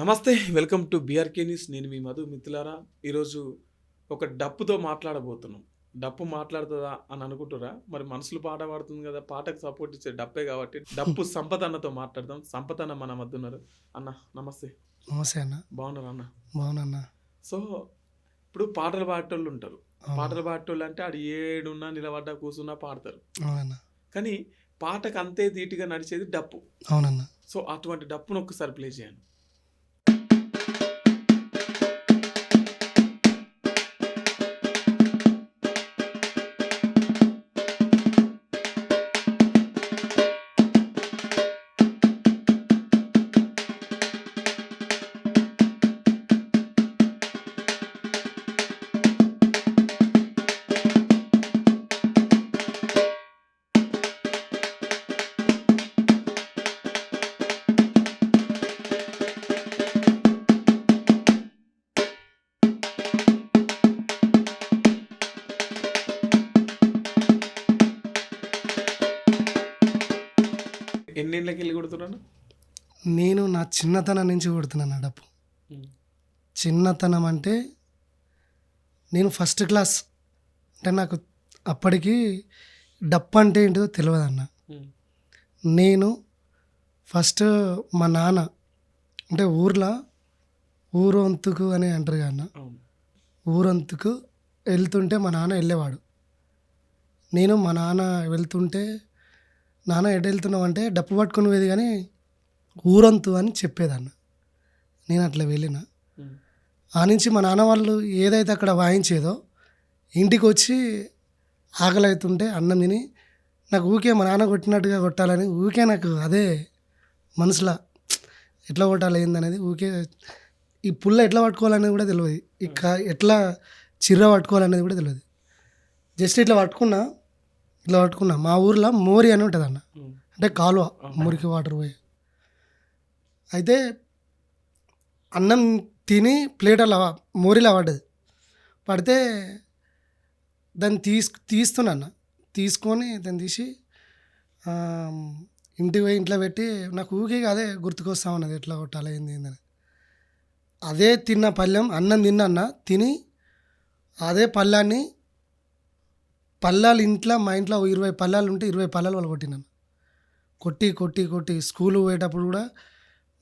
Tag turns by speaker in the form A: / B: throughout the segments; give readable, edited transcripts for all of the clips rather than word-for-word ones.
A: నమస్తే. Welcome to BRK news. నేను మీ మధు. మిత్రులారా, ఈరోజు ఒక డప్పుతో మాట్లాడబోతున్నాం. డప్పు మాట్లాడుతుందా అని అనుకుంటురా? మరి మనసులు పాట పాడుతుంది కదా, పాటకు సపోర్ట్ ఇచ్చే డప్పే కాబట్టి డప్పు సంపత్ అన్నతో మాట్లాడదాం. సంపత్ అన్న మన మధ్య ఉన్నారు. అన్న నమస్తే.
B: నమస్తే అన్న.
A: బాగున్నారు అన్న?
B: బాగున్నా.
A: సో ఇప్పుడు పాటలు పాడేటోళ్ళు ఉంటారు. పాటలు పాడేటోళ్ళు అంటే ఆడు ఏడున్నా నిలబడ్డా కూర్చున్నా పాడతారు.
B: అవునన్నా.
A: కానీ పాటకు అంతే ధీటుగా నడిచేది డప్పు.
B: అవునన్నా.
A: సో అటువంటి డప్పును ఒక్కసారి ప్లే చేయండి. ఎన్నేళ్ళకి వెళ్ళి కొడుతున్నాను?
B: నేను నా చిన్నతనం నుంచి కొడుతున్నాను డప్పు. చిన్నతనం అంటే నేను ఫస్ట్ క్లాస్ అంటే నాకు అప్పటికి డప్పు అంటే ఏంటో తెలియదు అన్న. నేను ఫస్ట్ మా నాన్న అంటే ఊరొంతుకు అని అంటారు కదా అన్న, ఊరొంతుకు వెళ్తుంటే మా నాన్న వెళ్ళేవాడు. నేను మా నాన్న వెళ్తుంటే, నాన్న ఎటు వెళ్తున్నావు అంటే డప్పు పట్టుకుని పోయేది కానీ ఊరంతు అని చెప్పేదన్న. నేను అట్లా వెళ్ళిన ఆ నుంచి మా నాన్న వాళ్ళు ఏదైతే అక్కడ వాయించేదో ఇంటికి వచ్చి ఆకలి అవుతుంటే అన్నం తిని నాకు ఊకే మా నాన్న కొట్టినట్టుగా కొట్టాలని ఊకే నాకు అదే మనసులో ఎట్లా కొట్టాలి ఏందనేది ఊకే. ఈ పుల్ల ఎట్లా పట్టుకోవాలనేది కూడా తెలియదు, ఎట్లా చిర్ర పట్టుకోవాలనేది కూడా తెలియదు. జస్ట్ ఇట్లా పట్టుకున్నా మా ఊర్లో మోరి అని ఉంటుంది అన్న, అంటే కాలువ, మురికి వాటర్ పోయి. అయితే అన్నం తిని ప్లేట్ అలా మోరిలా పడ్డది. పడితే దాన్ని తీస్తున్నా, తీసుకొని దాన్ని తీసి ఇంటికి పోయి ఇంట్లో పెట్టి నాకు ఊకే అదే గుర్తుకొస్తా ఉన్నది, ఎట్లా కొట్టాలి ఏందని. అదే తిన్న పళ్ళెం అన్నం తిని అదే పళ్ళాలు ఇంట్లో, మా ఇంట్లో 20 పళ్ళాలు ఉంటే 20 పళ్ళాలు వాళ్ళు కొట్టినాను. కొట్టి స్కూలు పోయేటప్పుడు కూడా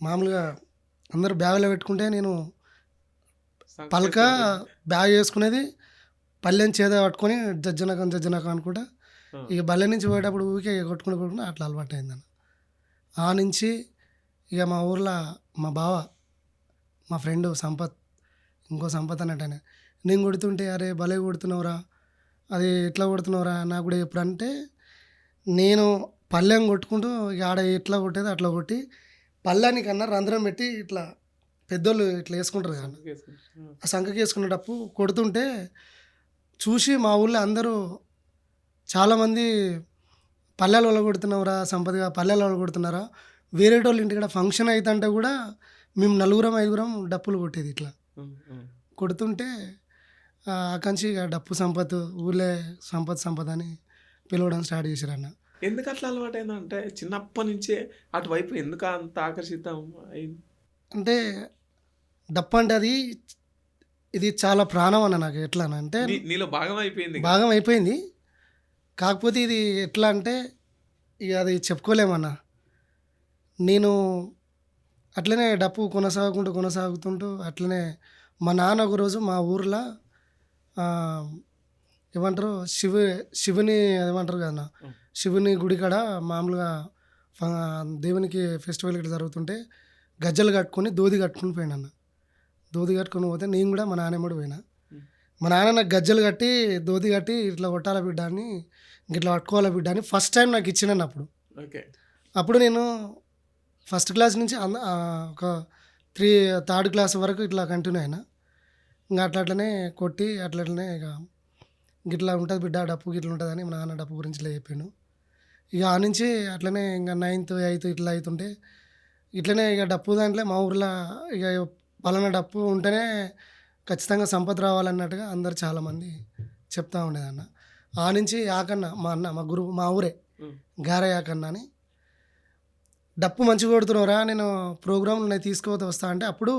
B: మామూలుగా అందరూ బ్యాగులో పెట్టుకుంటే నేను పలక బ్యాగ్ వేసుకునేది, పళ్ళెం చేద పట్టుకొని జజ్జనకం అనుకుంటా ఇక బల్లె నుంచి పోయేటప్పుడు ఊరికే కొట్టుకుని అట్లా అలవాటు అయిందన్న. ఆ నుంచి ఇక మా ఊర్లో మా బావ, మా ఫ్రెండ్ సంపత్, ఇంకో సంపత్ అన్నట్టు, నేను కొడుతుంటే అరే భలే కొడుతున్నావురా, అది ఎట్లా కొడుతున్నావురా నాకు కూడా ఎప్పుడు అంటే, నేను పళ్ళెం కొట్టుకుంటూ ఇక ఆడ ఎట్లా కొట్టేది అట్లా కొట్టి పళ్ళానికన్నా రంధ్రం పెట్టి ఇట్లా పెద్దోళ్ళు ఇట్లా వేసుకుంటారు కదా, ఆ సంఖకి వేసుకునేటప్పుడు కొడుతుంటే చూసి మా ఊళ్ళో అందరూ చాలామంది పల్లెల వాళ్ళు కొడుతున్నావురా సంపదగా, పల్లెల వాళ్ళు కొడుతున్నారా, వేరే వాళ్ళు ఇంటికాడ ఫంక్షన్ అవుతుంటే కూడా మేము 4-5 డప్పులు కొట్టేది. ఇట్లా కొడుతుంటే అక్కడి ఇక డప్పు సంపత్, ఊళ్ళే సంపత్ అని పిలవడం స్టార్ట్ చేశారు అన్న.
A: ఎందుకు అట్లా అలవాటు అయిందంటే చిన్నప్పటి నుంచే అటువైపు ఎందుకు అంత ఆకర్షితం అయింది
B: అంటే డప్పు అంటే ఇది చాలా ప్రాణం అన్న నాకు. ఎట్లా అంటే
A: నీలో భాగం
B: అయిపోయింది. కాకపోతే ఇది ఎట్లా అంటే ఇక అది చెప్పుకోలేమన్నా. నేను అట్లనే డప్పు కొనసాగుతుంటూ అట్లనే మా నాన్న ఒకరోజు మా ఊర్లో ఏమంటారు శివుని ఏమంటారు కదా, శివుని గుడి కాడ మామూలుగా దేవునికి ఫెస్టివల్ ఇట్లా జరుగుతుంటే గజ్జలు కట్టుకొని దోది కట్టుకుని పోయినా అన్న. దోది కట్టుకొని పోతే నేను కూడా మా నాన్నమ్మడు పోయినా. మా నాన్న నాకు గజ్జలు కట్టి దోది కట్టి ఇట్లా కొట్టాల బిడ్డ అని, ఇట్లా పట్టుకోవాల బిడ్డ అని ఫస్ట్ టైం నాకు ఇచ్చినాను. అప్పుడు నేను ఫస్ట్ క్లాస్ నుంచి ఒక 3rd క్లాస్ వరకు ఇట్లా కంటిన్యూ అయినా. ఇంకా అట్లనే కొట్టి అట్లనే ఇక గిట్లా ఉంటుంది బిడ్డ డప్పు గిట్లా ఉంటుందని మా నాన్న డప్పు గురించి ఇలా చెప్పాను. ఇక ఆ నుంచి అట్లనే ఇంకా 9th 8th ఇట్లా అవుతుంటే ఇట్లనే ఇక డప్పు దాంట్లో మా ఊర్లో ఇక పలానా డప్పు ఉంటేనే ఖచ్చితంగా సంపద రావాలన్నట్టుగా అందరు చాలామంది చెప్తా ఉండేదన్న. ఆ నుంచి యాకన్న మా అన్న, మా ఊరే గార యాకన్న అని డప్పు మంచిగా కొడుతున్నావురా, నేను ప్రోగ్రాంలు నేను తీసుకుపోతే వస్తా అంటే అప్పుడు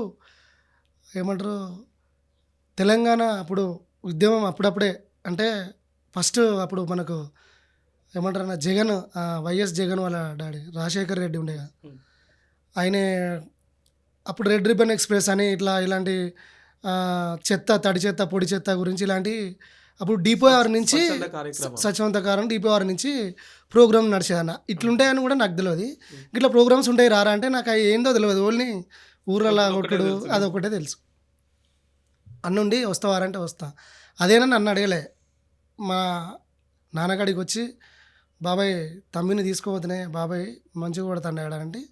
B: ఏమంటారు, తెలంగాణ అప్పుడు ఉద్యమం అప్పుడప్పుడే అంటే ఫస్ట్ అప్పుడు మనకు ఏమంటారు అన్న జగన్, వైఎస్ జగన్ వాళ్ళ డాడీ రాజశేఖర్ రెడ్డి ఉండే కదా,
A: ఉమ్.
B: ఆయనే అప్పుడు రెడ్ రిబ్బన్ ఎక్స్ప్రెస్ అని ఇలాంటి ఆ, చెత్త, తడి చెత్త, పొడి చెత్త గురించి ఇలాంటి అప్పుడు డిపోఆర్ నుంచి
A: స్వచ్ఛంద కార్యక్రమం.
B: స్వచ్ఛందకారం డిపోఆర్ నుంచి ప్రోగ్రామ్ నడిచేదన్న. ఇట్లుంటాయని కూడా నాకు తెలియదు. ఇట్లా ప్రోగ్రామ్స్ ఉంటాయి రారా అంటే నాకు అవి ఏందో తెలియదు. ఓన్లీ ఊర్లలో
A: ఒకటే
B: కొట్టుడు
A: తెలుసు.
B: అదొకటే తెలుసు. అన్నుండి వస్తావారంటే వస్తా. అదేనా నన్ను అడగలే. మా నాన్నగాడికి వచ్చి బాబాయ్ తమ్మిని తీసుకోవద్దునే, బాబాయ్ మంచిగా కొడతాడు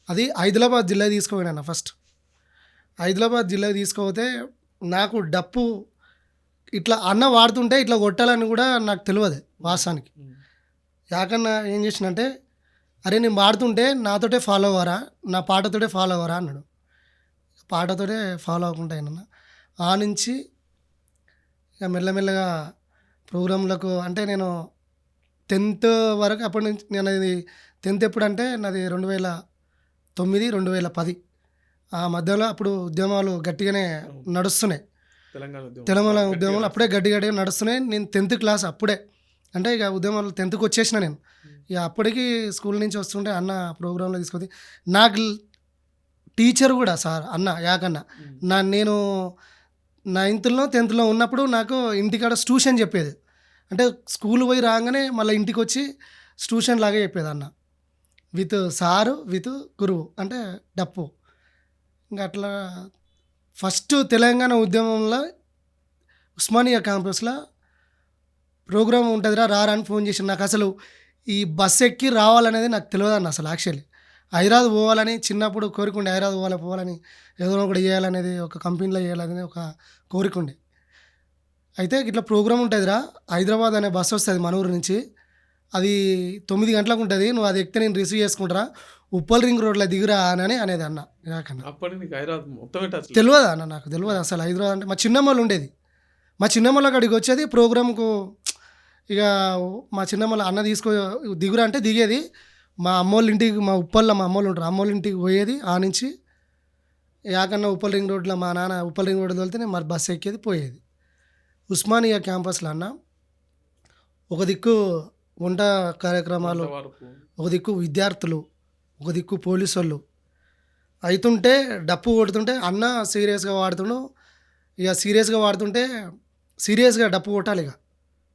B: అది ఆదిలాబాద్ జిల్లా తీసుకుపోయినా ఫస్ట్. ఆదిలాబాద్ జిల్లా తీసుకుపోతే నాకు డప్పు ఇట్లా అన్న వాడుతుంటే ఇట్లా కొట్టాలని కూడా నాకు తెలియదు వాస్తవానికి.
A: ఉమ్.
B: యాకన్నా ఏం చేసినంటే, అరే నేను పాడుతుంటే నాతోటే ఫాలో అవ్వరా, నా పాటతోటే ఫాలో అవ్వరా అన్నాడు. పాటతోటే ఫాలో అవ్వకుండా అయినా ఆ నుంచి ఇక మెల్లమెల్లగా ప్రోగ్రాంలకు అంటే నేను 10th వరకు అప్పటి నుంచి నేను అది 10th ఎప్పుడంటే నాది 2009 2010 ఆ మధ్యలో అప్పుడు ఉద్యమాలు గట్టిగానే నడుస్తున్నాయి.
A: తెలంగాణ ఉద్యమం.
B: తెలంగాణ
A: గట్టిగా
B: ఉద్యమాలు అప్పుడే గట్టిగా నడుస్తున్నాయి. నేను 10th క్లాస్ అప్పుడే, అంటే ఇక ఉద్యమాలు 10th వచ్చేసిన నేను. ఇక అప్పటికి స్కూల్ నుంచి వస్తుంటే అన్న ప్రోగ్రాంలో తీసుకొచ్చి నాకు టీచర్ కూడా సార్ అన్న యాకన్న నేను 9th 10th ఉన్నప్పుడు నాకు ఇంటికాడ ట్యూషన్ చెప్పేది. అంటే స్కూల్ పోయి రాగానే మళ్ళీ ఇంటికి వచ్చి ట్యూషన్ లాగా చెప్పేది అన్న, విత్ సారు విత్ గురువు అంటే డప్పు. ఇంకా అట్లా ఫస్ట్ తెలంగాణ ఉద్యమంలో ఉస్మానియా క్యాంపస్లో ప్రోగ్రామ్ ఉంటుందిరా రారా అని ఫోన్ చేసి, నాకు అసలు ఈ బస్ ఎక్కి రావాలనేది నాకు తెలియదు అన్న. అసలు యాక్చువల్లీ హైదరాబాద్ పోవాలని చిన్నప్పుడు కోరిక ఉండే, హైదరాబాద్ పోవాలని ఏదో ఒకటి చేయాలనేది, ఒక కంపెనీలో చేయాలనేది ఒక కోరిక ఉండే. అయితే ఇట్లా ప్రోగ్రామ్ ఉంటుందిరా, హైదరాబాద్ అనే బస్సు వస్తుంది మన ఊరు నుంచి, అది 9 గంటలకు ఉంటుంది, నువ్వు అది ఎక్కితే నేను రిసీవ్ చేసుకుంటారా, ఉప్పల్ రింగ్ రోడ్లో దిగురా అని అనేది అన్న. నాకన్నా
A: అప్పటి నీకు హైదరాబాద్ మొత్తం టచ్
B: తెలియదు అన్న, నాకు తెలియదు అసలు హైదరాబాద్ అంటే. మా చిన్నమ్మలు ఉండేది, మా చిన్నమ్మల కాడికి వచ్చేది ప్రోగ్రామ్కు. ఇక మా చిన్నమ్మల అన్న దిగురా అంటే దిగేది. మా అమ్మోళ్ళ ఇంటికి, మా ఉప్పల్లో మా అమ్మోళ్ళు ఉంటారు, అమ్మోళ్ళ ఇంటికి పోయేది. ఆ నుంచి యాకన్నా ఉప్పల్ రింగ్ రోడ్లో మా నాన్న ఉప్పల్ రింగ్ రోడ్లో వెళ్తే నేను మరి బస్సు ఎక్కేది పోయేది. ఉస్మానియా క్యాంపస్లో అన్న ఒక దిక్కు వంట కార్యక్రమాలు,
A: వరకు
B: ఒక దిక్కు విద్యార్థులు, ఒక దిక్కు పోలీసు వాళ్ళు అవుతుంటే డప్పు కొడుతుంటే అన్న సీరియస్గా వాడుతుండు. ఇక సీరియస్గా వాడుతుంటే సీరియస్గా డప్పు కొట్టాలి. ఇక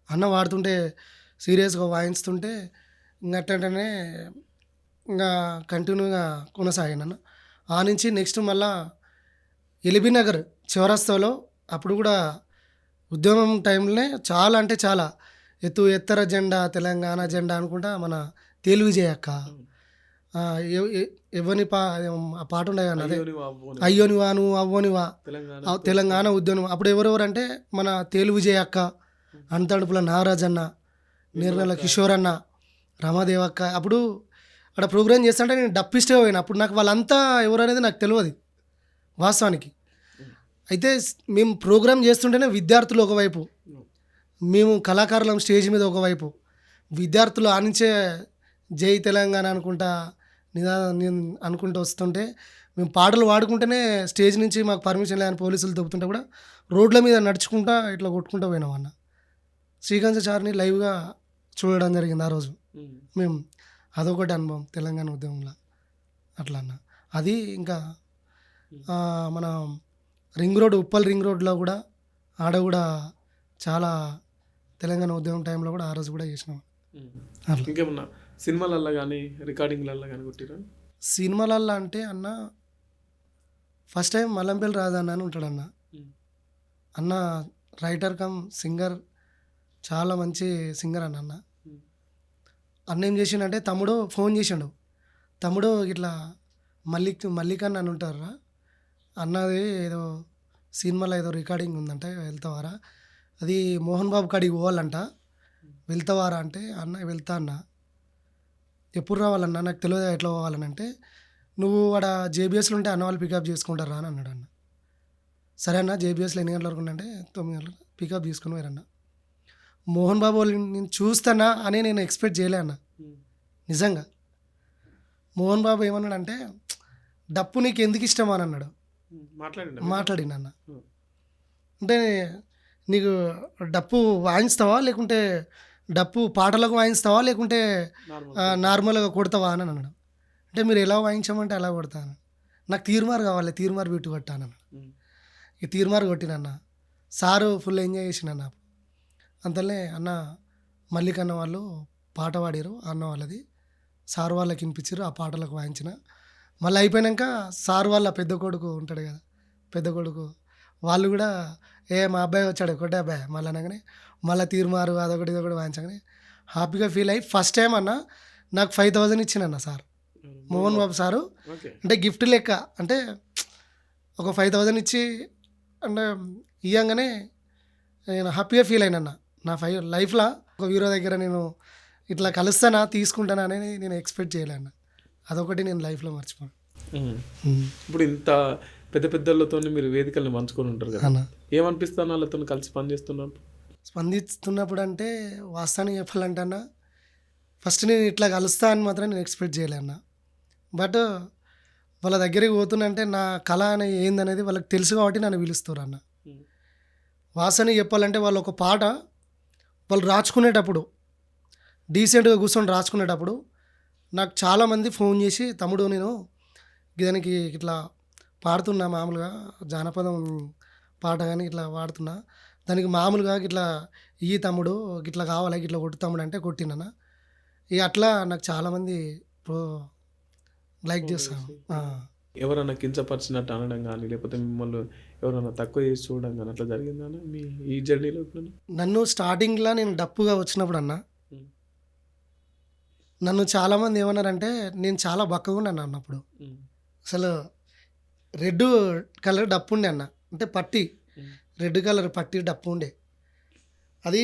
B: అన్న వాడుతుంటే సీరియస్గా వాయిస్తుంటే ఇంకట్టనే ఇంకా కంటిన్యూగా కొనసాగాను. ఆ నుంచి నెక్స్ట్ మళ్ళా ఎల్బీ నగర్ చివరస్తాలో అప్పుడు కూడా ఉద్యమం టైంలోనే చాలా అంటే చాలా ఎత్తర జెండా తెలంగాణ జెండా అనుకుంటా మన తేలు విజయ్ అక్క ఎవరిని ఆ పాట ఉండే కదా అదే, అయ్యోనివా నువ్వు అవ్వనివా తెలంగాణ ఉద్యమం. అప్పుడు ఎవరెవరు అంటే మన తేలు విజయ్ అక్క, అంతడుపుల నాగరాజ్ అన్న, నిర్మల కిషోర్ అన్న, రమాదేవక్క. అప్పుడు అక్కడ ప్రోగ్రామ్ చేస్తుంటే నేను డప్పిస్టే పోయినా. అప్పుడు నాకు వాళ్ళంతా ఎవరు అనేది నాకు తెలియదు వాస్తవానికి. అయితే మేము ప్రోగ్రామ్ చేస్తుంటేనే విద్యార్థులు ఒకవైపు, మేము కళాకారులం స్టేజ్ మీద ఒకవైపు, విద్యార్థులు ఆనించే జై తెలంగాణ అనుకుంటా నేను అనుకుంటూ వస్తుంటే మేము పాటలు పాడుకుంటేనే స్టేజ్ నుంచి మాకు పర్మిషన్ లేదని పోలీసులు దొబ్బుతుంటే కూడా రోడ్ల మీద నడుచుకుంటా ఇట్లా కొట్టుకుంటూ పోయినాం అన్న. శ్రీకాంత్ సార్ని లైవ్గా చూడడం జరిగింది ఆ రోజు మేము. అదొకటి అనుభవం తెలంగాణ ఉద్యమంలో అట్లా అన్న. అది ఇంకా మన రింగ్ రోడ్, ఉప్పల్ రింగ్ రోడ్లో కూడా ఆడ కూడా చాలా తెలంగాణ ఉద్యమం టైంలో కూడా ఆ రోజు కూడా చేసినాం.
A: ఇంకేమన్నా సినిమాలల్లో కానీ రికార్డింగ్లల్లో కానీ కొట్టిరా?
B: సినిమాలల్లో అంటే అన్న ఫస్ట్ టైం మల్లంపల్లి రాజన్న అని ఉంటాడు అన్న. అన్న రైటర్ కమ్ సింగర్, చాలా మంచి సింగర్ అన్న. అన్న ఏం చేసిండంటే తమ్ముడు ఫోన్ చేసిండు, తమ్ముడు ఇట్లా మల్లికన్ అని ఉంటారా అన్నది ఏదో సినిమాలో ఏదో రికార్డింగ్ ఉందంట, వెళ్తావారా, అది మోహన్ బాబు కాడికి పోవాలంట, వెళ్తావారా అంటే అన్న వెళ్తా అన్న. ఎప్పుడు రావాలన్నా నాకు తెలియదు ఎట్లా పోవాలని అంటే, నువ్వు వాడ జేబీఎస్లో ఉంటే అన్న వాళ్ళు పికప్ చేసుకుంటారా అని అన్నాడు అన్న. సరే అన్న జేబీఎస్లో ఎన్ని గంటల వరకు ఉంటే 9 గంటలకు పికప్ చేసుకుని పోయారన్న. మోహన్ బాబు వాళ్ళు నేను చూస్తానా అని నేను ఎక్స్పెక్ట్ చేయలే అన్న నిజంగా. మోహన్ బాబు ఏమన్నాడంటే, డప్పు నీకు ఎందుకు ఇష్టం అని అన్నాడు.
A: మాట్లాడండి.
B: మాట్లాడినన్న
A: ఉం.
B: అంటే నీకు డప్పు వాయిస్తావా, లేకుంటే డప్పు పాటలకు వాయిస్తావా, లేకుంటే నార్మల్గా కొడతావా అని అన్నాడు. అంటే మీరు ఎలా వాయించమంటే అలా కొడతాను. నాకు తీర్మార్ కావాలి, తీర్మార్ బీటు కొట్టాను అన్నాడు. ఈ తీర్మార్ కొట్టినన్న సారు ఫుల్ ఎంజాయ్ చేసినన్న. అంతలే అన్న మల్లిక్ అన్న వాళ్ళు పాట పాడారు, అన్న వాళ్ళది సార్ వాళ్ళకి వినిపించారు, ఆ పాటలకు వాయించిన. మళ్ళీ అయిపోయాక సార్ వాళ్ళ పెద్ద కొడుకు ఉంటాడు కదా, పెద్ద కొడుకు వాళ్ళు కూడా మా అబ్బాయి వచ్చాడు కొట్టే అబ్బాయి మళ్ళీ అనగానే మళ్ళీ తీర్మారు అదొకటి ఇదొకటి వాయించగానే హ్యాపీగా ఫీల్ అయ్యి ఫస్ట్ టైం అన్న నాకు 5,000 ఇచ్చినన్న సార్, మోహన్ బాబు సారు. అంటే గిఫ్ట్ లెక్క, అంటే ఒక 5,000 ఇచ్చి అంటే ఇవ్వగానే నేను హ్యాపీగా ఫీల్ అయినా. నా లైఫ్లో ఒక హీరో దగ్గర నేను ఇట్లా కలుస్తానా తీసుకుంటానా అనేది నేను ఎక్స్పెక్ట్ చేయలేను. అదొకటి నేను లైఫ్లో మర్చిపోను.
A: ఇప్పుడు ఇంత పెద్ద పెద్దలతో మీరు వేదికల్ని పంచుకొని ఉంటారు కదా,
B: అన్న
A: ఏమనిపిస్తాను వాళ్ళతో కలిసి పనిచేస్తున్నప్పుడు?
B: స్పందిస్తున్నప్పుడు అంటే వాస్తవానికి చెప్పాలంటే అన్న, ఫస్ట్ నేను ఇట్లా కలుస్తా అని మాత్రం నేను ఎక్స్పెక్ట్ చేయలే అన్న. బట్ వాళ్ళ దగ్గరికి పోతున్నంటే నా కళ అనేది ఏందనేది వాళ్ళకి తెలుసు కాబట్టి నన్ను పిలుస్తారు అన్న. వాసన చెప్పాలంటే వాళ్ళు ఒక పాట వాళ్ళు రాసుకునేటప్పుడు డీసెంట్గా కూర్చొని రాసుకునేటప్పుడు నాకు చాలామంది ఫోన్ చేసి, తమ్ముడు నేను దానికి ఇట్లా పాడుతున్నా, మామూలుగా జానపదం పాట కానీ ఇట్లా పాడుతున్నా, దానికి మామూలుగా ఇట్లా ఈ తమ్ముడు ఇట్లా కావాలి, ఇట్లా కొట్టు తమ్ముడు అంటే కొట్టినా. ఇక అట్లా నాకు చాలామంది లైక్ చేస్తాను.
A: ఎవరన్నా కించపరిచినట్టు అనడం కానీ, లేకపోతే మిమ్మల్ని ఎవరైనా తక్కువ చేసి చూడడం కానీ అట్లా జరిగిందా మీ ఈ జర్నీలో?
B: నన్ను స్టార్టింగ్లో నేను డప్పుగా వచ్చినప్పుడు అన్న, నన్ను చాలామంది ఏమన్నారంటే నేను చాలా బక్కగా ఉన్నాను అన్నప్పుడు. అసలు రెడ్ కలర్ డప్పు ఉండే అన్న, అంటే పట్టి రెడ్ కలర్ పట్టి డప్పు ఉండే, అది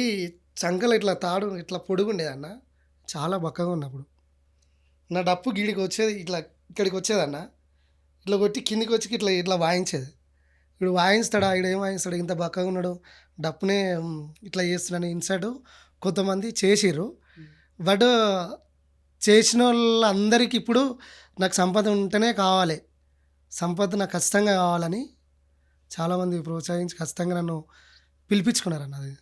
B: చంకలు ఇట్లా తాడు ఇట్లా పొడుగుండేది అన్న. చాలా బక్కగా ఉన్నప్పుడు నా డప్పు గీడికి వచ్చేది, ఇట్లా ఇక్కడికి వచ్చేదన్న, ఇట్లా కొట్టి కిందికి వచ్చి ఇట్లా ఇట్లా వాయించేది. ఇప్పుడు వాయిస్తాడా, ఇక్కడ ఏం వాయిస్తాడు, ఇంత బక్కగా ఉన్నాడు, డప్పునే ఇట్లా చేస్తున్నాను ఇన్సైడ్ కొంతమంది చేసిర్రు. బట్ చేసిన వాళ్ళందరికీ ఇప్పుడు నాకు సంపద ఉంటేనే కావాలి, సంపద నాకు ఖచ్చితంగా కావాలని చాలామంది ప్రోత్సహించి ఖచ్చితంగా నన్ను పిలిపించుకున్నారన్న. అది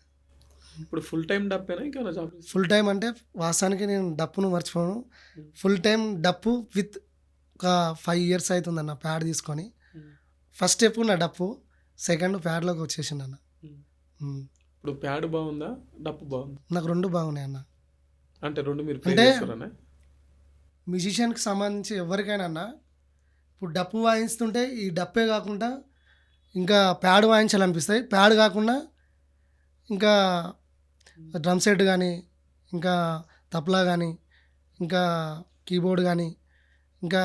A: ఇప్పుడు ఫుల్ టైం డప్పేనా ఇంకా జాబ్?
B: ఫుల్ టైం అంటే వాస్తవానికి నేను డప్పును మర్చిపోను. ఫుల్ టైం డప్పు విత్ ఒక 5 years అవుతుందన్న ప్యాడ్ తీసుకొని. ఫస్ట్ స్టెప్ నా డప్పు, సెకండ్ ప్యాడ్లోకి వచ్చేసింది అన్న.
A: ఇప్పుడు ప్యాడ్ బాగుందా, డప్పు బాగుందా?
B: నాకు రెండు బాగున్నాయి అన్న.
A: అంటే రెండు మీరు
B: అంటే మ్యూజిషియన్కి సంబంధించి ఎవరికైనా అన్న, ఇప్పుడు డప్పు వాయిస్తుంటే ఈ డప్పే కాకుండా ఇంకా ప్యాడ్ వాయించాలనిపిస్తాయి, ప్యాడ్ కాకుండా ఇంకా డ్రమ్ సెట్ కానీ, ఇంకా తప్లా కానీ, ఇంకా కీబోర్డ్ కానీ, ఇంకా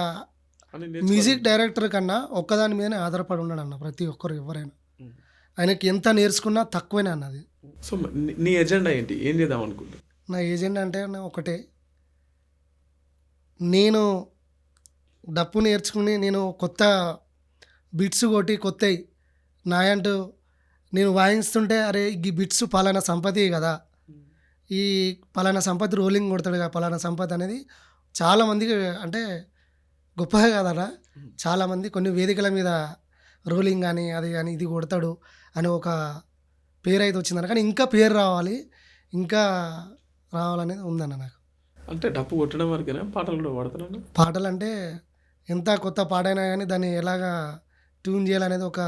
B: మ్యూజిక్ డైరెక్టర్ కన్నా ఒక్కదాని మీదనే ఆధారపడి ఉన్నాడు అన్న ప్రతి ఒక్కరు ఎవరైనా. ఆయనకి ఎంత నేర్చుకున్నా తక్కువనే అన్నది.
A: సో నీ ఎజెండా ఏంటి, ఏం చేద్దాం అనుకుంటా?
B: నా ఎజెండా అంటే ఒకటే, నేను డప్పు నేర్చుకుని నేను కొత్త బిట్స్ కొట్టి కొత్తవి నాయంటూ నేను వాయిస్తుంటే, అరే ఈ బిట్స్ పలానా సంపతి కదా, ఈ పలానా సంపతి రోలింగ్ కొడతాడు కదా, పలానా సంపతి అనేది చాలామందికి అంటే గొప్పగా కదరా. చాలామంది కొన్ని వేదికల మీద రోలింగ్ కానీ అది కానీ ఇది కొడతాడు అని ఒక పేరు అయితే వచ్చిందన్న. కానీ ఇంకా పేరు రావాలి, ఇంకా రావాలనేది ఉందన్న నాకు.
A: అంటే డప్పు కొట్టడం వరకేనా, పాటలు కూడా పాడతాను?
B: పాటలు అంటే ఎంత కొత్త పాట అయినా కానీ దాన్ని ఎలాగా ట్యూన్ చేయాలనేది ఒక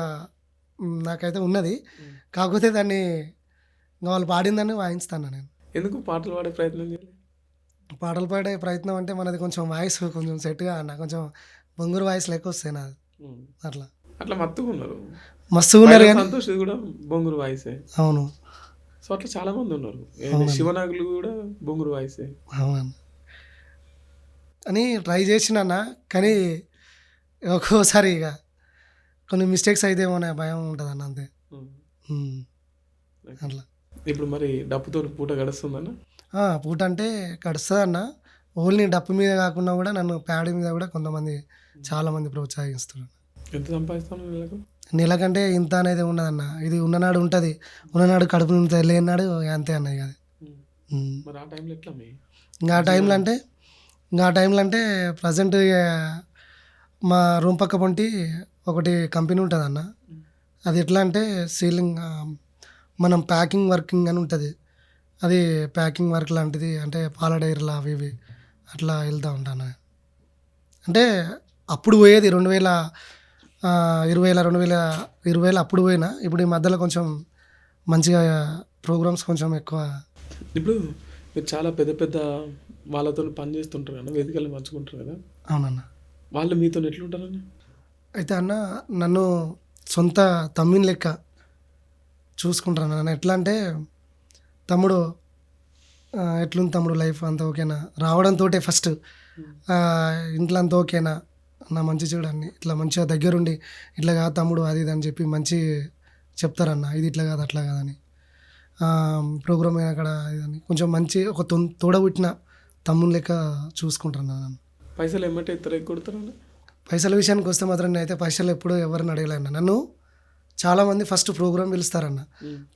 B: నాకైతే ఉన్నది. కాకపోతే దాన్ని వాళ్ళు పాడిందని వాయిస్తాను నేను.
A: ఎందుకు పాటలు పాడే ప్రయత్నం చేయాలి?
B: పాటలు పాడే ప్రయత్నం అంటే మనది కొంచెం వాయిస్ కొంచెం సెట్గా అన్న, కొంచెం బొంగురు వాయిస్ లెక్క వస్తాయి నాది. అట్లా
A: అట్లా మత్తుగా ఉన్నారు,
B: మస్తుగా ఉన్నారు కానీ
A: సంతోష్ కూడా బొంగురు వాయిసే.
B: అవును.
A: సో అట్లా చాలా మంది ఉన్నారు, శివనాగులు కూడా బొంగురు వాయిసే.
B: అవునన్న అని ట్రై చేసినా, కానీ ఒక్కోసారి ఇక కొన్ని మిస్టేక్స్ అయితే ఏమో భయం ఉంటుంది అన్న, అంతే. అట్లా
A: ఇప్పుడు మరి డప్పుతో పూట గడుస్తుందన్న?
B: పూట అంటే గడుస్తుంది అన్న. ఓన్లీ డప్పు మీద కాకుండా కూడా నన్ను ప్యాడ్ మీద కూడా కొంతమంది చాలామంది ప్రోత్సహిస్తున్నారు.
A: ఎంత సంపాదిస్తాను నెలకు?
B: నెలకంటే ఇంత అనేది ఉండదన్న, ఇది ఉన్ననాడు ఉంటుంది, ఉన్ననాడు కడుపు నుంచి లేనాడు అంతే అన్నది కాదు.
A: మరి ఆ టైంలో ఎట్లా?
B: ఇంకా ఆ టైంలో అంటే ఇంకా ఆ టైంలో అంటే ప్రజెంట్ మా రూమ్ పక్క పొంటి ఒకటి కంపెనీ ఉంటుంది అన్న. అది ఎట్లా అంటే సీలింగ్ మనం ప్యాకింగ్ వర్కింగ్ అని ఉంటుంది. అది ప్యాకింగ్ వర్క్ లాంటిది, అంటే పాల డైరీలు అవి ఇవి అట్లా వెళ్తూ ఉంటాను. అంటే అప్పుడు పోయేది 2020 అప్పుడు పోయినా. ఇప్పుడు ఈ మధ్యలో కొంచెం మంచిగా ప్రోగ్రామ్స్ కొంచెం ఎక్కువ.
A: ఇప్పుడు మీరు చాలా పెద్ద పెద్ద వాళ్ళతో పని చేస్తుంటారు కదా, వేదికలు పంచుకుంటారు కదా,
B: అవునన్న.
A: వాళ్ళు మీతో ఎట్లుంటారని?
B: అయితే అన్న నన్ను సొంత తమ్మిని లెక్క చూసుకుంటాను అన్న. ఎట్లా అంటే తమ్ముడు ఎట్లుంది తమ్ముడు, లైఫ్ అంతా ఓకేనా, రావడంతో ఫస్ట్ ఇంట్లో అంతా ఓకేనా, నా మంచి చూడండి ఇట్లా మంచిగా దగ్గరుండి ఇట్లా కాదు తమ్ముడు అది ఇది అని చెప్పి మంచి చెప్తారన్న. ఇది ఇట్లా కాదు అట్లా కాదని ప్రోగ్రామ్ అయినా అక్కడ ఇదని కొంచెం మంచి ఒక తోడబుట్టిన తమ్ముని లెక్క చూసుకుంటాను నన్ను.
A: పైసలు ఏమంటే ఇద్దరు ఎగ్గొడతారని?
B: పైసల విషయానికి వస్తే మాత్రం నేనైతే పైసలు ఎప్పుడు ఎవరిని అడగలేను. నన్ను చాలామంది ఫస్ట్ ప్రోగ్రామ్ పిలుస్తారన్న.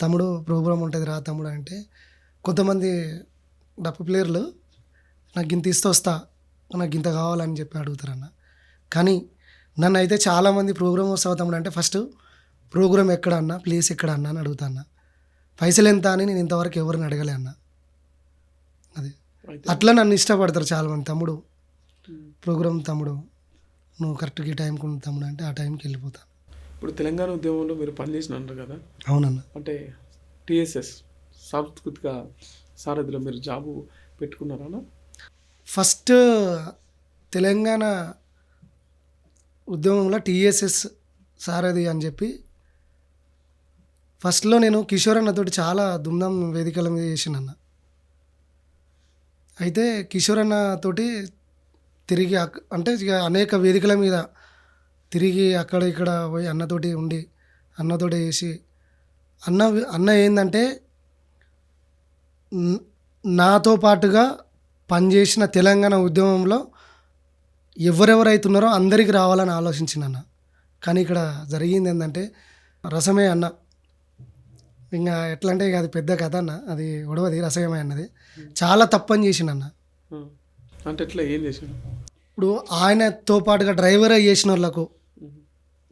B: తమ్ముడు ప్రోగ్రామ్ ఉంటుంది రా తమ్ముడు అంటే. కొంతమంది డప్పు ప్లేయర్లు నాకు ఇంత ఇస్తే వస్తా, నాకు ఇంత కావాలని చెప్పి అడుగుతారన్న. కానీ నన్ను అయితే చాలామంది ప్రోగ్రామ్ వస్తావు తమ్ముడు అంటే ఫస్ట్ ప్రోగ్రామ్ ఎక్కడ అన్నా, ప్లేస్ ఎక్కడ అన్నా అని అడుగుతాను. పైసలు ఎంత అని నేను ఇంతవరకు ఎవరిని అడగలే అన్న. అది అట్లా నన్ను ఇష్టపడతారు చాలామంది. తమ్ముడు ప్రోగ్రామ్ తమ్ముడు నువ్వు కరెక్ట్గా ఈ టైంకి ఉంది తమ్ముడు అంటే ఆ టైంకి వెళ్ళిపోతాను.
A: ఇప్పుడు తెలంగాణ ఉద్యమంలో మీరు పనిచేసిన అంటారు కదా,
B: అవునన్న.
A: అంటే టీఎస్ఎస్ సాంస్కృతిక సారథిలో మీరు జాబు పెట్టుకున్నారా?
B: ఫస్ట్ తెలంగాణ ఉద్యమంలో టీఎస్ఎస్ సారథి అని చెప్పి ఫస్ట్లో నేను కిషోర్ అన్నతోటి చాలా దుమ్దాం వేదికల మీద చేసినన్న. అయితే కిషోర్ అన్నతోటి తిరిగి అంటే ఇక అనేక వేదికల మీద తిరిగి అక్కడ ఇక్కడ పోయి అన్నతోటి ఉండి అన్నతోటి చేసి అన్న ఏంటంటే నాతో పాటుగా పనిచేసిన తెలంగాణ ఉద్యమంలో ఎవరెవరైతున్నారో అందరికీ రావాలని ఆలోచించిన. కానీ ఇక్కడ జరిగింది ఏంటంటే రసమే అన్న. ఇంకా ఎట్లా అంటే ఇక అది పెద్ద కథ అన్న, అది ఒడవది రసమే అన్నది చాలా తప్పని చేసిండన్న.
A: అంటే ఎట్లా ఏం చేసాడు?
B: ఇప్పుడు ఆయనతో పాటుగా డ్రైవర్గా చేసిన వాళ్ళకు,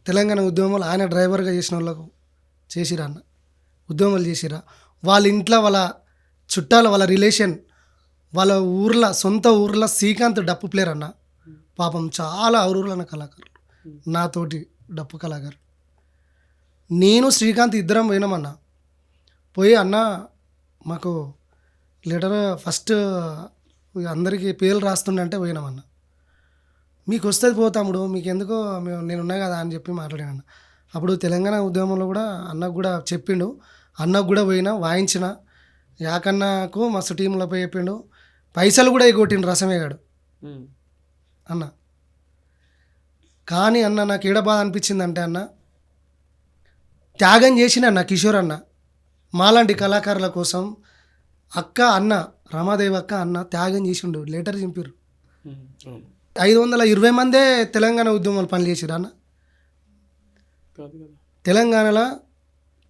B: తెలంగాణ ఉద్యమంలో ఆయన డ్రైవర్గా చేసిన వాళ్ళకు చేసిరా అన్న, ఉద్యమాలు చేసిరా. వాళ్ళ ఇంట్లో వాళ్ళ చుట్టాలు, వాళ్ళ రిలేషన్, వాళ్ళ ఊర్లో సొంత ఊర్లో శ్రీకాంత్ డప్పు ప్లేయర్ అన్న. పాపం చాలా ఊర్లో కళాకారులు, నాతోటి డప్పు కళాకారులు. నేను శ్రీకాంత్ ఇద్దరం పోయినామన్న. పోయి అన్న మాకు లెటర్ ఫస్ట్ అందరికీ పేర్లు రాస్తుండే అంటే పోయినామన్న. మీకు వస్తుంది పోతాముడు, మీకు ఎందుకో నేను ఉన్నా కదా అని చెప్పి మాట్లాడాను. అప్పుడు తెలంగాణ ఉద్యమంలో కూడా అన్నకు కూడా చెప్పిండు, అన్నకు కూడా పోయినా వాయించిన యాకన్నకు మస్తు టీంలో పోయి చెప్పిండు. పైసలు కూడా ఎగొట్టిండు రసమేగాడు అన్న. కానీ అన్న నాకు ఏడ బాధ అనిపించిందంటే అన్న, త్యాగం చేసిన అన్న కిషోర్ అన్న మాలాంటి కళాకారుల కోసం. అక్క అన్న రమాదేవి అక్క అన్న త్యాగం చేసిండు, లెటర్ చింపిర్రు. 520 మందే తెలంగాణ ఉద్యమాలు పనిచేసిరు అన్న.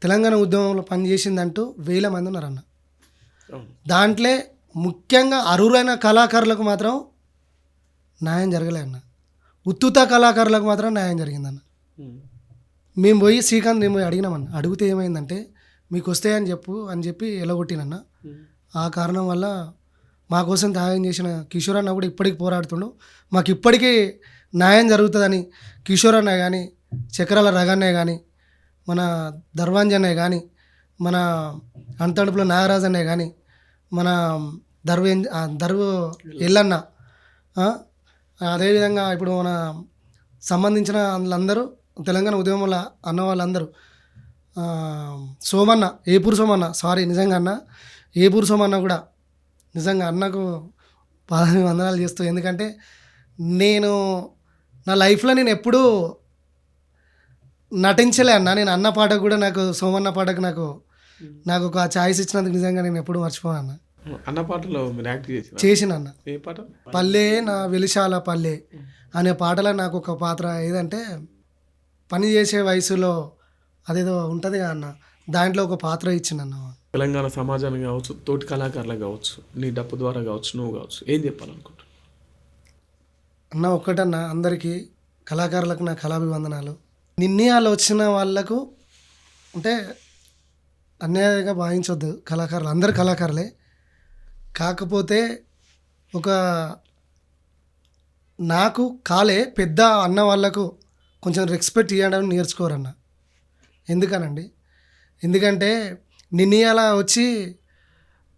B: తెలంగాణ ఉద్యమంలో పనిచేసిందంటూ 1000 మంది ఉన్నారన్న. దాంట్లో ముఖ్యంగా అర్హులైన కళాకారులకు మాత్రం న్యాయం జరగలే అన్న. ఉత్తుత కళాకారులకు మాత్రం న్యాయం జరిగిందన్న. మేము పోయి శ్రీకాంత్ మేము అడిగినామన్న. అడిగితే ఏమైందంటే మీకు వస్తాయని చెప్పి ఎలగొట్టినన్న. ఆ కారణం వల్ల మా కోసం త్యాగం చేసిన కిషోర్ అన్న కూడా ఇప్పటికి పోరాడుతుండు. మాకు ఇప్పటికీ న్యాయం జరుగుతుందని కిషోర్ అన్న కానీ, చక్రాల రగన్నయ్య కానీ, మన దర్వాంజన్నయ్య కానీ, మన అంతడుపుల నాగరాజ్ అన్నయ్య కానీ, మన దర్వు ఎల్లన్న, అదేవిధంగా ఇప్పుడు మన సంబంధించిన వాళ్ళందరూ తెలంగాణ ఉద్యమంలో అన్న వాళ్ళందరూ, సోమన్న ఏపూరు సోమన్న, నిజంగా అన్న ఏపూరు సోమన్న కూడా నిజంగా అన్నకు వందనాలు చేస్తూ. ఎందుకంటే నేను నా లైఫ్లో నేను ఎప్పుడూ నటించలే అన్న. నేను అన్న పాటకు కూడా నాకు సోమన్న పాటకు నాకు ఒక ఛాయిస్ ఇచ్చినందుకు నిజంగా నేను ఎప్పుడు మర్చిపోను అన్న.
A: అన్న పాటలో మీరు యాక్ట్
B: చేసిన అన్న.
A: ఏ పాట?
B: పల్లె నా వెలిశాల పల్లె అనే పాటలో నాకు ఒక పాత్ర ఏదంటే పని చేసే వయసులో అదేదో ఉంటుంది కదా అన్న, దాంట్లో ఒక పాత్ర ఇచ్చిందన్న.
A: తెలంగాణ సమాజానికి కావచ్చు, తోటి కళాకారులకు కావచ్చు, నీ డప్పు ద్వారా కావచ్చు, నువ్వు కావచ్చు, ఏం చెప్పాలనుకుంటున్నావు?
B: అన్న ఒక్కటన్నా అందరికీ కళాకారులకు నా కళాభివందనాలు. నిర్ణయాలు వచ్చిన వాళ్ళకు అంటే అన్యాయంగా భావించొద్దు. కళాకారులు అందరు కళాకారులే. కాకపోతే ఒక నాకు కాలే పెద్ద అన్న వాళ్ళకు కొంచెం రెస్పెక్ట్ ఇవ్వడం నేర్చుకోరన్న. ఎందుకనండి, ఎందుకంటే నిర్ణయాల వచ్చి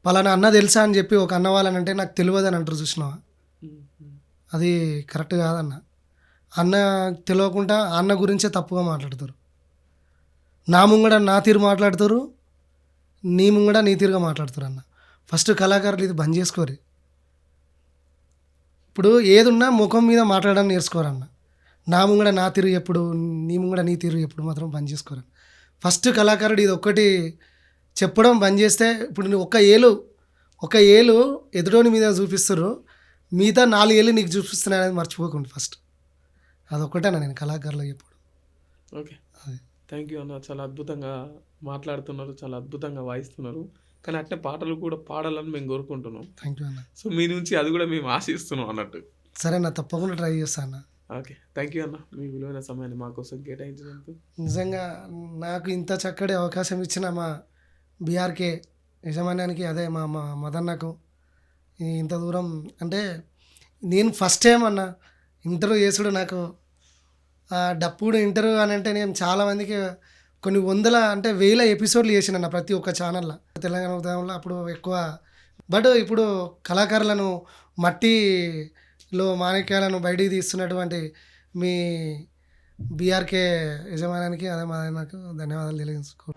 B: పలానా అన్న తెలుసా అని చెప్పి ఒక అన్న వాళ్ళనంటే నాకు తెలియదు అని అంటారు చూసినావా, అది కరెక్ట్ కాదన్న. అన్న తెలియకుండా అన్న గురించే తప్పుగా మాట్లాడతారు. నా ముంగడ నా తీరు మాట్లాడతారు, నీ ముంగడ నీ తీరుగా మాట్లాడతారు అన్న. ఫస్ట్ కళాకారులు ఇది బంద్ చేసుకోరు. ఇప్పుడు ఏదున్నా ముఖం మీద మాట్లాడడం నేర్చుకోరన్న. నా ముంగడ నా తీరు ఎప్పుడు, నీ ముంగడ నీ తీరు ఎప్పుడు మాత్రం బంద్ చేసుకోరు. ఫస్ట్ కళాకారుడు ఇది ఒక్కటి చెప్పడం బంద్ చేస్తే, ఇప్పుడు నువ్వు ఒక ఏలు ఎదుటోని మీద చూపిస్తారు, మిగతా 4 ఏళ్ళు నీకు చూపిస్తున్నాయి అనేది మర్చిపోకండి ఫస్ట్. అదొక్కటేనా నేను కళాకారులు చెప్పడం.
A: ఓకే, థ్యాంక్ యూ అన్న. చాలా అద్భుతంగా మాట్లాడుతున్నారు, చాలా అద్భుతంగా వాయిస్తున్నారు. కానీ అట్నే పాటలు కూడా పాడాలని మేము కోరుకుంటున్నాం.
B: థ్యాంక్ యూ అన్న.
A: సో మీ నుంచి అది కూడా మేము ఆశిస్తున్నాం అన్నట్టు.
B: సరే అన్న, తప్పకుండా ట్రై చేస్తాను అన్న.
A: ఓకే, థ్యాంక్ యూ అన్న, మీ విలువైన సమయాన్ని మా కోసం కేటాయించినందుకు.
B: నిజంగా నాకు ఇంత చక్కటి అవకాశం ఇచ్చిన మా బీఆర్కే యజమాన్యానికి, అదే మా మా మదన్నకు ఇంత దూరం అంటే నేను ఫస్ట్ టైం అన్న ఇంటర్వ్యూ చేసుడు. నాకు డప్పుడు ఇంటర్వ్యూ అని అంటే నేను చాలామందికి కొన్ని వందల అంటే 1000 ఎపిసోడ్లు చేసిన ప్రతి ఒక్క ఛానల్లో తెలంగాణ ఉద్యమంలో అప్పుడు ఎక్కువ. బట్ ఇప్పుడు కళాకారులను మట్టిలో మాణిక్యాలను బయటికి తీస్తున్నటువంటి మీ బీఆర్కే యజమానానికి, అదే మా నాకు ధన్యవాదాలు తెలియజేసుకో.